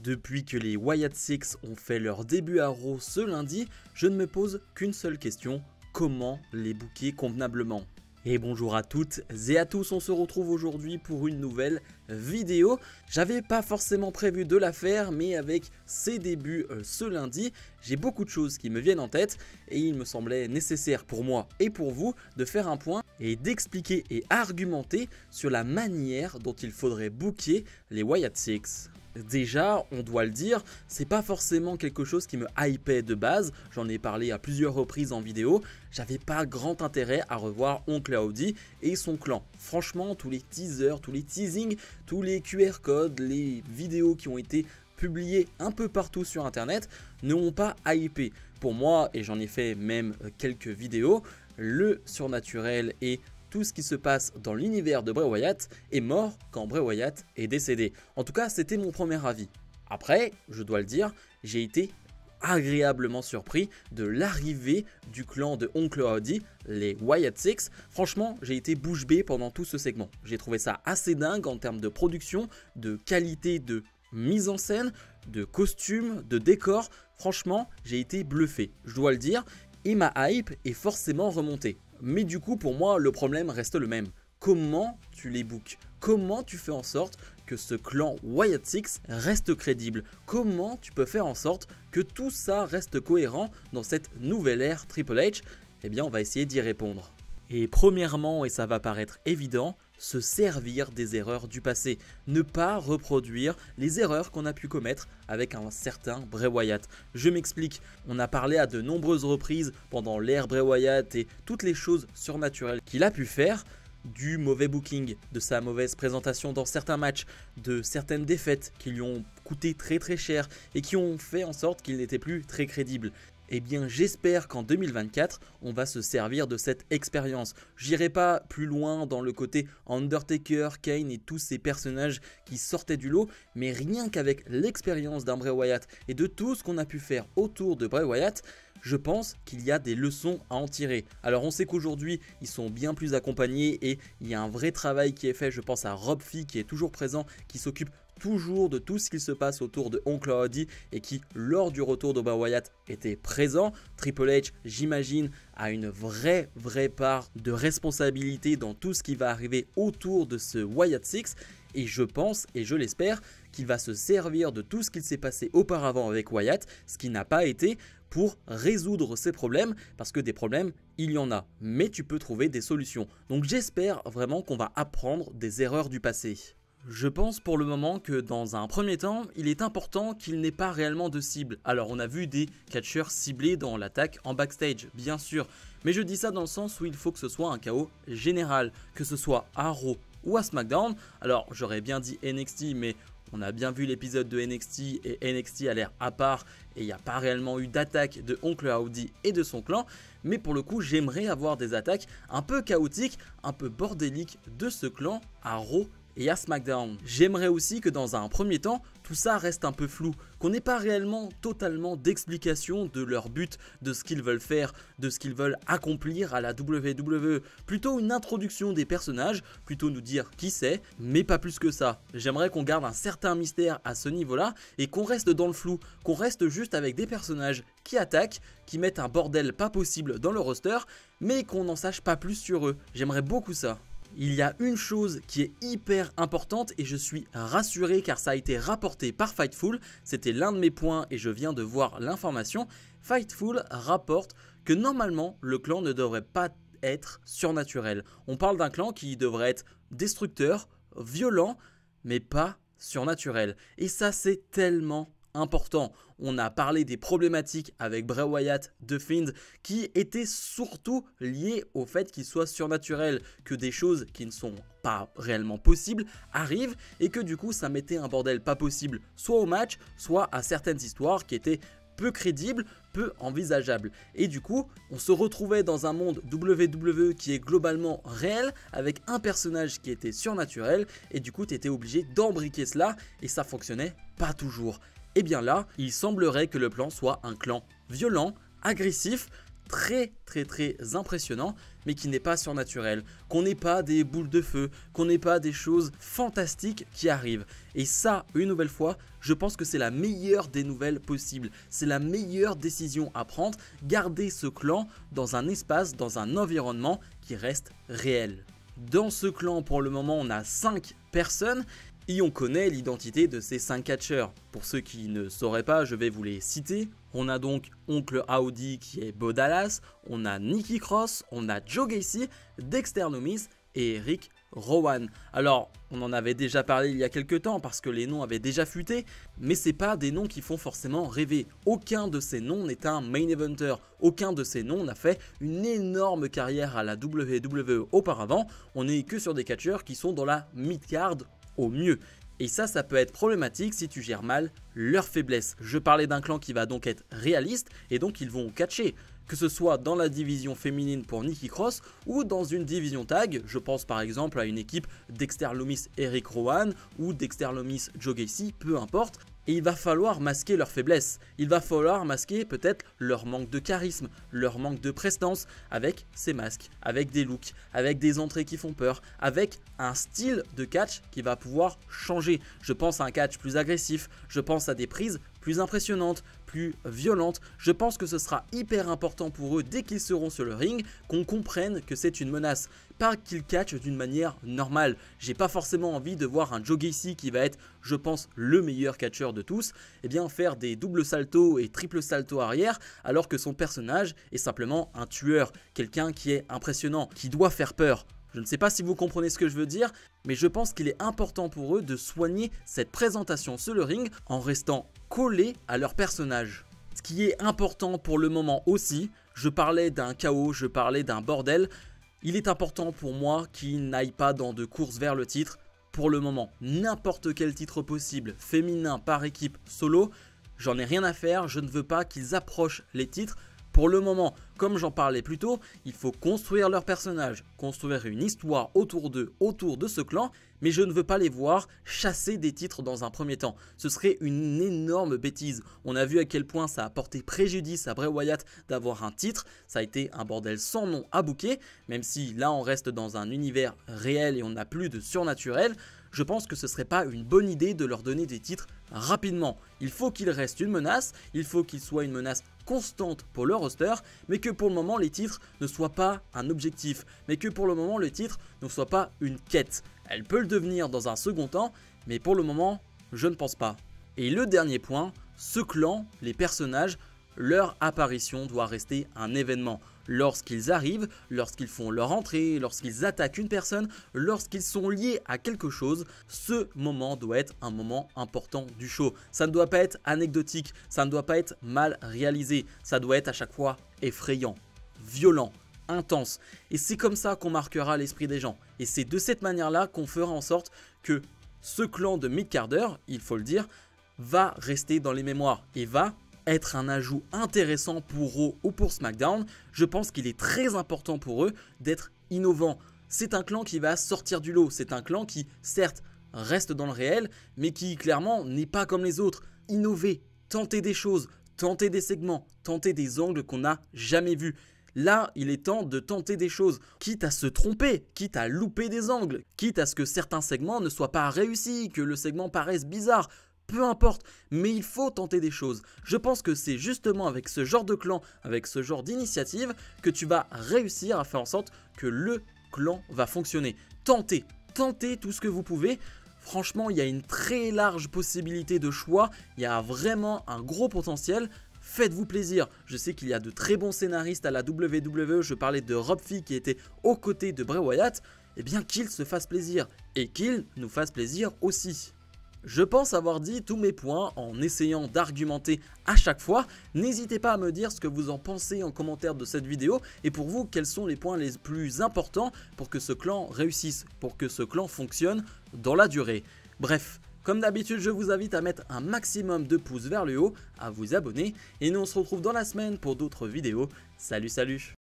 Depuis que les Wyatt Six ont fait leur début à Raw ce lundi, je ne me pose qu'une seule question, comment les booker convenablement? Et bonjour à toutes et à tous, on se retrouve aujourd'hui pour une nouvelle vidéo. J'avais pas forcément prévu de la faire, mais avec ces débuts ce lundi, j'ai beaucoup de choses qui me viennent en tête et il me semblait nécessaire pour moi et pour vous de faire un point et d'expliquer et argumenter sur la manière dont il faudrait booker les Wyatt Six. Déjà, on doit le dire, c'est pas forcément quelque chose qui me hypait de base, j'en ai parlé à plusieurs reprises en vidéo, j'avais pas grand intérêt à revoir Oncle Howdy et son clan. Franchement, tous les teasers, tous les teasings, tous les QR codes, les vidéos qui ont été publiées un peu partout sur internet ne m'ont pas hypé. Pour moi, et j'en ai fait même quelques vidéos, le surnaturel et tout ce qui se passe dans l'univers de Bray Wyatt est mort quand Bray Wyatt est décédé. En tout cas, c'était mon premier avis. Après, je dois le dire, j'ai été agréablement surpris de l'arrivée du clan de Oncle Howdy, les Wyatt Six. Franchement, j'ai été bouche bée pendant tout ce segment. J'ai trouvé ça assez dingue en termes de production, de qualité de mise en scène, de costumes, de décors. Franchement, j'ai été bluffé, je dois le dire, et ma hype est forcément remontée. Mais du coup, pour moi, le problème reste le même. Comment tu les bookes? Comment tu fais en sorte que ce clan Wyatt Six reste crédible? Comment tu peux faire en sorte que tout ça reste cohérent dans cette nouvelle ère Triple H? Eh bien, on va essayer d'y répondre. Et premièrement, et ça va paraître évident, se servir des erreurs du passé. Ne pas reproduire les erreurs qu'on a pu commettre avec un certain Bray Wyatt. Je m'explique, on a parlé à de nombreuses reprises pendant l'ère Bray Wyatt et toutes les choses surnaturelles qu'il a pu faire, du mauvais booking, de sa mauvaise présentation dans certains matchs, de certaines défaites qui lui ont coûté très cher et qui ont fait en sorte qu'il n'était plus très crédible. Eh bien, j'espère qu'en 2024, on va se servir de cette expérience. J'irai pas plus loin dans le côté Undertaker, Kane et tous ces personnages qui sortaient du lot, mais rien qu'avec l'expérience d'un Bray Wyatt et de tout ce qu'on a pu faire autour de Bray Wyatt, je pense qu'il y a des leçons à en tirer. Alors on sait qu'aujourd'hui ils sont bien plus accompagnés et il y a un vrai travail qui est fait. Je pense à Rob Fee qui est toujours présent, qui s'occupe toujours de tout ce qui se passe autour de Oncle Howdy et qui lors du retour de Bray Wyatt était présent. Triple H, j'imagine, a une vraie part de responsabilité dans tout ce qui va arriver autour de ce Wyatt Six. Et je pense, et je l'espère, qu'il va se servir de tout ce qui s'est passé auparavant avec Wyatt, ce qui n'a pas été, pour résoudre ces problèmes, parce que des problèmes, il y en a, mais tu peux trouver des solutions. Donc j'espère vraiment qu'on va apprendre des erreurs du passé. Je pense pour le moment que dans un premier temps, il est important qu'il n'ait pas réellement de cible. Alors on a vu des catcheurs ciblés dans l'attaque en backstage, bien sûr, mais je dis ça dans le sens où il faut que ce soit un chaos général, que ce soit à Raw ou à SmackDown. Alors j'aurais bien dit NXT, mais on a bien vu l'épisode de NXT et NXT a l'air à part et il n'y a pas réellement eu d'attaque de Oncle Howdy et de son clan. Mais pour le coup, j'aimerais avoir des attaques un peu chaotiques, un peu bordéliques de ce clan à Raw et à SmackDown. J'aimerais aussi que dans un premier temps, tout ça reste un peu flou, qu'on n'ait pas réellement totalement d'explication de leur but, de ce qu'ils veulent faire, de ce qu'ils veulent accomplir à la WWE. Plutôt une introduction des personnages, plutôt nous dire qui c'est, mais pas plus que ça. J'aimerais qu'on garde un certain mystère à ce niveau-là et qu'on reste dans le flou, qu'on reste juste avec des personnages qui attaquent, qui mettent un bordel pas possible dans le roster, mais qu'on n'en sache pas plus sur eux. J'aimerais beaucoup ça. Il y a une chose qui est hyper importante et je suis rassuré car ça a été rapporté par Fightful, c'était l'un de mes points et je viens de voir l'information. Fightful rapporte que normalement le clan ne devrait pas être surnaturel. On parle d'un clan qui devrait être destructeur, violent, mais pas surnaturel. Et ça c'est tellement important. On a parlé des problématiques avec Bray Wyatt, The Fiend, qui étaient surtout liées au fait qu'il soit surnaturel, que des choses qui ne sont pas réellement possibles arrivent et que du coup ça mettait un bordel pas possible soit au match, soit à certaines histoires qui étaient peu crédibles, peu envisageables. Et du coup, on se retrouvait dans un monde WWE qui est globalement réel avec un personnage qui était surnaturel et du coup tu étais obligé d'embriquer cela et ça fonctionnait pas toujours. Et bien là, il semblerait que le plan soit un clan violent, agressif, très impressionnant, mais qui n'est pas surnaturel, qu'on n'ait pas des boules de feu, qu'on n'ait pas des choses fantastiques qui arrivent. Et ça, une nouvelle fois, je pense que c'est la meilleure des nouvelles possibles. C'est la meilleure décision à prendre, garder ce clan dans un espace, dans un environnement qui reste réel. Dans ce clan, pour le moment, on a 5 personnes. Et on connaît l'identité de ces 5 catcheurs. Pour ceux qui ne sauraient pas, je vais vous les citer. On a donc Oncle Audi qui est Bo Dallas, on a Nikki Cross, on a Joe Gacy, Dexter Lumis et Eric Rowan. Alors, on en avait déjà parlé il y a quelques temps parce que les noms avaient déjà fuité, mais c'est pas des noms qui font forcément rêver. Aucun de ces noms n'est un main eventer, aucun de ces noms n'a fait une énorme carrière à la WWE auparavant. On n'est que sur des catcheurs qui sont dans la mid-card au mieux. Et ça peut être problématique si tu gères mal leurs faiblesses. Je parlais d'un clan qui va donc être réaliste et donc ils vont catcher. Que ce soit dans la division féminine pour Nikki Cross ou dans une division tag, je pense par exemple à une équipe Dexter Lumis, Eric Rowan ou Dexter Lumis, Joe Gacy, peu importe. Et il va falloir masquer leurs faiblesses, il va falloir masquer peut-être leur manque de charisme, leur manque de prestance avec ces masques, avec des looks, avec des entrées qui font peur, avec un style de catch qui va pouvoir changer. Je pense à un catch plus agressif, je pense à des prises plus impressionnantes, plus violentes. Je pense que ce sera hyper important pour eux dès qu'ils seront sur le ring, qu'on comprenne que c'est une menace, pas qu'ils catchent d'une manière normale. J'ai pas forcément envie de voir un Joe Gacy qui va être, je pense, le meilleur catcheur de tous, et bien faire des doubles saltos et triples saltos arrière alors que son personnage est simplement un tueur, quelqu'un qui est impressionnant, qui doit faire peur. Je ne sais pas si vous comprenez ce que je veux dire, mais je pense qu'il est important pour eux de soigner cette présentation sur le ring en restant collés à leur personnage. Ce qui est important pour le moment aussi, je parlais d'un chaos, je parlais d'un bordel, il est important pour moi qu'ils n'aillent pas dans de courses vers le titre. Pour le moment, n'importe quel titre possible, féminin, par équipe, solo, j'en ai rien à faire, je ne veux pas qu'ils approchent les titres. Pour le moment, comme j'en parlais plus tôt, il faut construire leur personnage, construire une histoire autour d'eux, autour de ce clan, mais je ne veux pas les voir chasser des titres dans un premier temps. Ce serait une énorme bêtise. On a vu à quel point ça a porté préjudice à Bray Wyatt d'avoir un titre. Ça a été un bordel sans nom à bouquer, même si là on reste dans un univers réel et on n'a plus de surnaturel. Je pense que ce serait pas une bonne idée de leur donner des titres rapidement. Il faut qu'ils restent une menace, il faut qu'ils soient une menace constante pour le roster, mais que pour le moment les titres ne soient pas un objectif, mais que pour le moment le titre ne soit pas une quête. Elle peut le devenir dans un second temps, mais pour le moment, je ne pense pas. Et le dernier point, ce clan, les personnages, leur apparition doit rester un événement. Lorsqu'ils arrivent, lorsqu'ils font leur entrée, lorsqu'ils attaquent une personne, lorsqu'ils sont liés à quelque chose, ce moment doit être un moment important du show. Ça ne doit pas être anecdotique, ça ne doit pas être mal réalisé, ça doit être à chaque fois effrayant, violent, intense. Et c'est comme ça qu'on marquera l'esprit des gens. Et c'est de cette manière-là qu'on fera en sorte que ce clan de mid-carder, il faut le dire, va rester dans les mémoires et va être un ajout intéressant pour Raw ou pour SmackDown. Je pense qu'il est très important pour eux d'être innovant. C'est un clan qui va sortir du lot, c'est un clan qui certes reste dans le réel, mais qui clairement n'est pas comme les autres. Innover, tenter des choses, tenter des segments, tenter des angles qu'on n'a jamais vus. Là, il est temps de tenter des choses, quitte à se tromper, quitte à louper des angles, quitte à ce que certains segments ne soient pas réussis, que le segment paraisse bizarre. Peu importe, mais il faut tenter des choses. Je pense que c'est justement avec ce genre de clan, avec ce genre d'initiative, que tu vas réussir à faire en sorte que le clan va fonctionner. Tentez tout ce que vous pouvez. Franchement, il y a une très large possibilité de choix. Il y a vraiment un gros potentiel. Faites-vous plaisir. Je sais qu'il y a de très bons scénaristes à la WWE. Je parlais de Rob Fee qui était aux côtés de Bray Wyatt. Eh bien, qu'il se fasse plaisir et qu'il nous fasse plaisir aussi. Je pense avoir dit tous mes points en essayant d'argumenter à chaque fois. N'hésitez pas à me dire ce que vous en pensez en commentaire de cette vidéo et pour vous, quels sont les points les plus importants pour que ce clan réussisse, pour que ce clan fonctionne dans la durée. Bref, comme d'habitude, je vous invite à mettre un maximum de pouces vers le haut, à vous abonner et nous on se retrouve dans la semaine pour d'autres vidéos. Salut, salut!